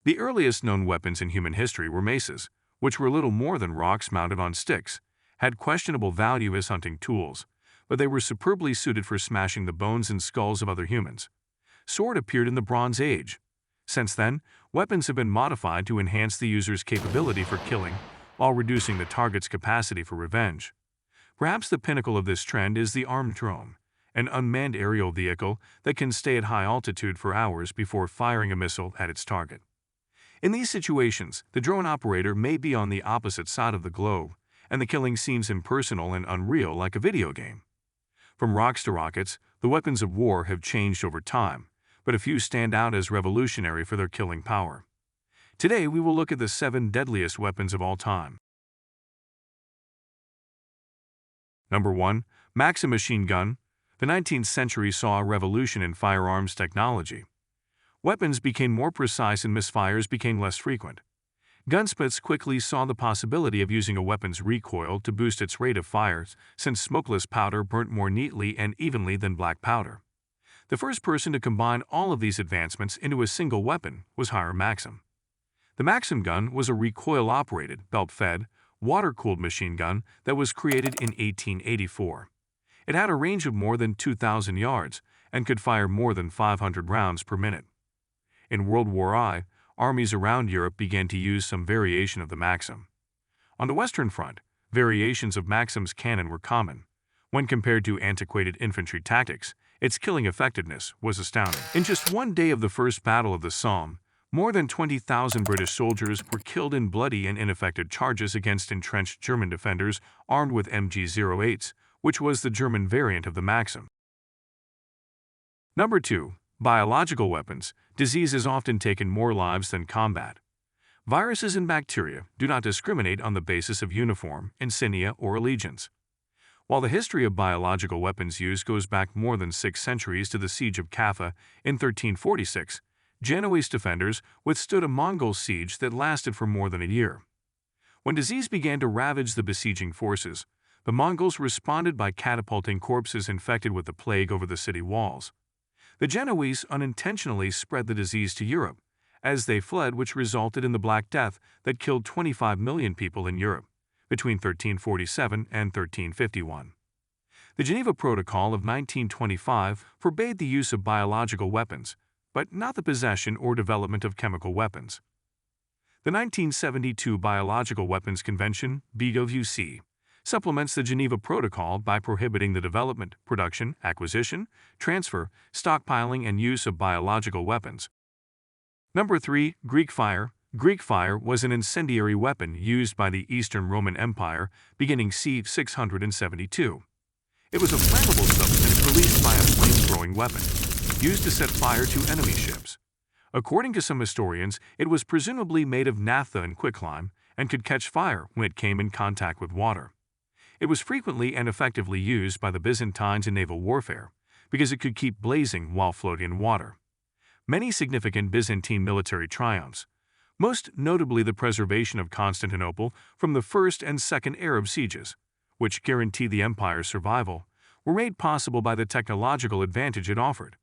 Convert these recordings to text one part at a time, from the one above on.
The earliest known weapons in human history were maces, which were little more than rocks mounted on sticks, had questionable value as hunting tools, but they were superbly suited for smashing the bones and skulls of other humans. Sword appeared in the Bronze Age. Since then, weapons have been modified to enhance the user's capability for killing while reducing the target's capacity for revenge. Perhaps the pinnacle of this trend is the armed drone, an unmanned aerial vehicle that can stay at high altitude for hours before firing a missile at its target. In these situations, the drone operator may be on the opposite side of the globe, and the killing seems impersonal and unreal like a video game. From rocks to rockets, the weapons of war have changed over time, but a few stand out as revolutionary for their killing power. Today, we will look at the 7 deadliest weapons of all time. Number 1. Maxim Machine Gun. The 19th century saw a revolution in firearms technology. Weapons became more precise and misfires became less frequent. Gunsmiths quickly saw the possibility of using a weapon's recoil to boost its rate of fire, since smokeless powder burnt more neatly and evenly than black powder. The first person to combine all of these advancements into a single weapon was Hiram Maxim. The Maxim gun was a recoil-operated, belt-fed, water-cooled machine gun that was created in 1884. It had a range of more than 2,000 yards and could fire more than 500 rounds per minute. In World War I, armies around Europe began to use some variation of the Maxim. On the Western Front, variations of Maxim's cannon were common. When compared to antiquated infantry tactics, its killing effectiveness was astounding. In just one day of the First Battle of the Somme, more than 20,000 British soldiers were killed in bloody and ineffective charges against entrenched German defenders armed with MG-08s, which was the German variant of the Maxim. Number 2. Biological weapons. Disease has often taken more lives than combat. Viruses and bacteria do not discriminate on the basis of uniform, insignia, or allegiance. While the history of biological weapons use goes back more than 6 centuries to the siege of Kaffa in 1346, Genoese defenders withstood a Mongol siege that lasted for more than a year. When disease began to ravage the besieging forces, the Mongols responded by catapulting corpses infected with the plague over the city walls. The Genoese unintentionally spread the disease to Europe as they fled, which resulted in the Black Death that killed 25 million people in Europe between 1347 and 1351. The Geneva Protocol of 1925 forbade the use of biological weapons, but not the possession or development of chemical weapons. The 1972 Biological Weapons Convention, BWC, supplements the Geneva Protocol by prohibiting the development, production, acquisition, transfer, stockpiling, and use of biological weapons. Number 3. Greek fire. Greek fire was an incendiary weapon used by the Eastern Roman Empire beginning c. 672. It was a flammable substance released by a flame-throwing weapon, used to set fire to enemy ships. According to some historians, it was presumably made of naphtha and quicklime and could catch fire when it came in contact with water. It was frequently and effectively used by the Byzantines in naval warfare because it could keep blazing while floating in water. Many significant Byzantine military triumphs, most notably the preservation of Constantinople from the First and Second Arab sieges, which guaranteed the empire's survival, were made possible by the technological advantage it offered.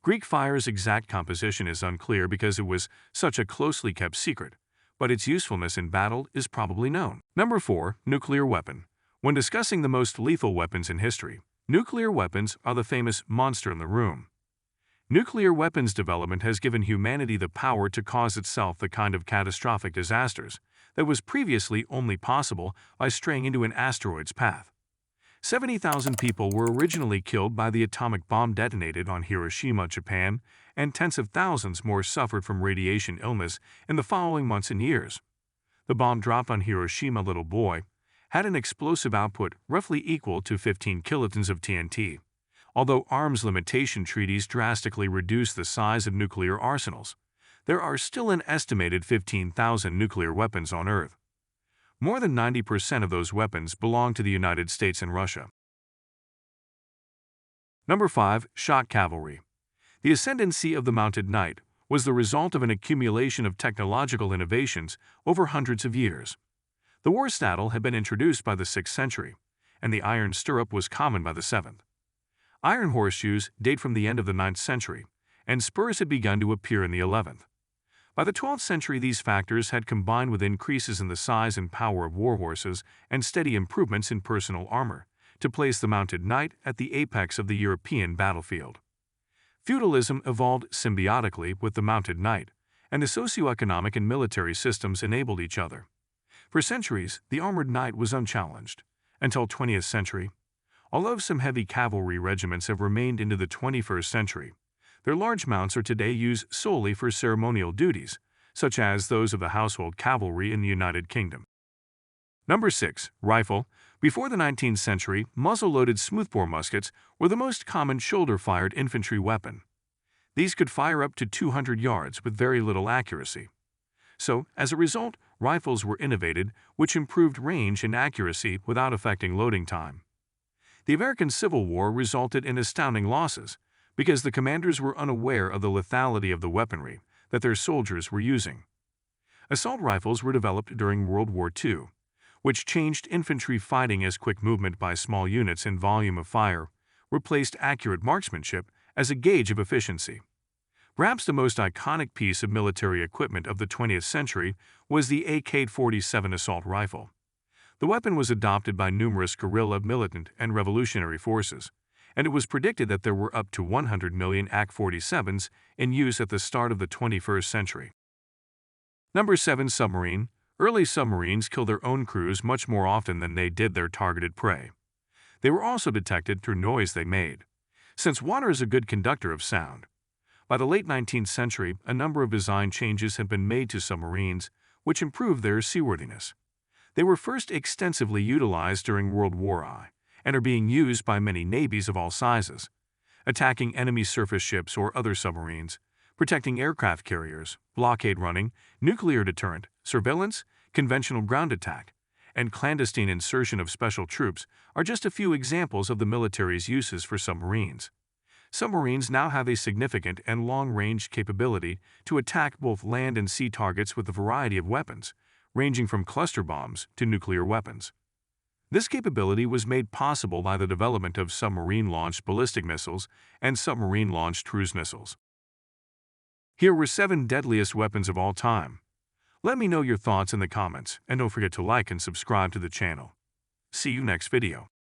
Greek fire's exact composition is unclear because it was such a closely kept secret, but its usefulness in battle is probably known. Number 4. Nuclear weapon. When discussing the most lethal weapons in history, nuclear weapons are the famous monster in the room. Nuclear weapons development has given humanity the power to cause itself the kind of catastrophic disasters that was previously only possible by straying into an asteroid's path. 70,000 people were originally killed by the atomic bomb detonated on Hiroshima, Japan, and tens of thousands more suffered from radiation illness in the following months and years. The bomb dropped on Hiroshima little boy had an explosive output roughly equal to 15 kilotons of TNT, although arms limitation treaties drastically reduced the size of nuclear arsenals. There are still an estimated 15,000 nuclear weapons on Earth. More than 90% of those weapons belong to the United States and Russia. Number 5. Shock cavalry. The ascendancy of the mounted knight was the result of an accumulation of technological innovations over hundreds of years. The war saddle had been introduced by the 6th century, and the iron stirrup was common by the 7th. Iron horseshoes date from the end of the 9th century, and spurs had begun to appear in the 11th. By the 12th century, these factors had combined with increases in the size and power of warhorses and steady improvements in personal armor to place the mounted knight at the apex of the European battlefield. Feudalism evolved symbiotically with the mounted knight, and the socioeconomic and military systems enabled each other. For centuries, the armored knight was unchallenged, until 20th century. Although some heavy cavalry regiments have remained into the 21st century, their large mounts are today used solely for ceremonial duties, such as those of the household cavalry in the United Kingdom. Number 6. Rifle. Before the 19th century, muzzle-loaded smoothbore muskets were the most common shoulder-fired infantry weapon. These could fire up to 200 yards with very little accuracy. So, as a result, rifles were innovated, which improved range and accuracy without affecting loading time. The American Civil War resulted in astounding losses, because the commanders were unaware of the lethality of the weaponry that their soldiers were using. Assault rifles were developed during World War II, which changed infantry fighting as quick movement by small units and volume of fire replaced accurate marksmanship as a gauge of efficiency. Perhaps the most iconic piece of military equipment of the 20th century was the AK-47 assault rifle. The weapon was adopted by numerous guerrilla, militant, and revolutionary forces, and it was predicted that there were up to 100 million AK-47s in use at the start of the 21st century. Number 7. Submarine. Early submarines killed their own crews much more often than they did their targeted prey. They were also detected through noise they made, since water is a good conductor of sound. By the late 19th century, a number of design changes had been made to submarines, which improved their seaworthiness. They were first extensively utilized during World War I, and are being used by many navies of all sizes, attacking enemy surface ships or other submarines, protecting aircraft carriers, blockade running, nuclear deterrent, surveillance, conventional ground attack, and clandestine insertion of special troops are just a few examples of the military's uses for submarines. Submarines now have a significant and long-range capability to attack both land and sea targets with a variety of weapons, ranging from cluster bombs to nuclear weapons. This capability was made possible by the development of submarine-launched ballistic missiles and submarine-launched cruise missiles. Here were 7 deadliest weapons of all time. Let me know your thoughts in the comments, and don't forget to like and subscribe to the channel. See you next video.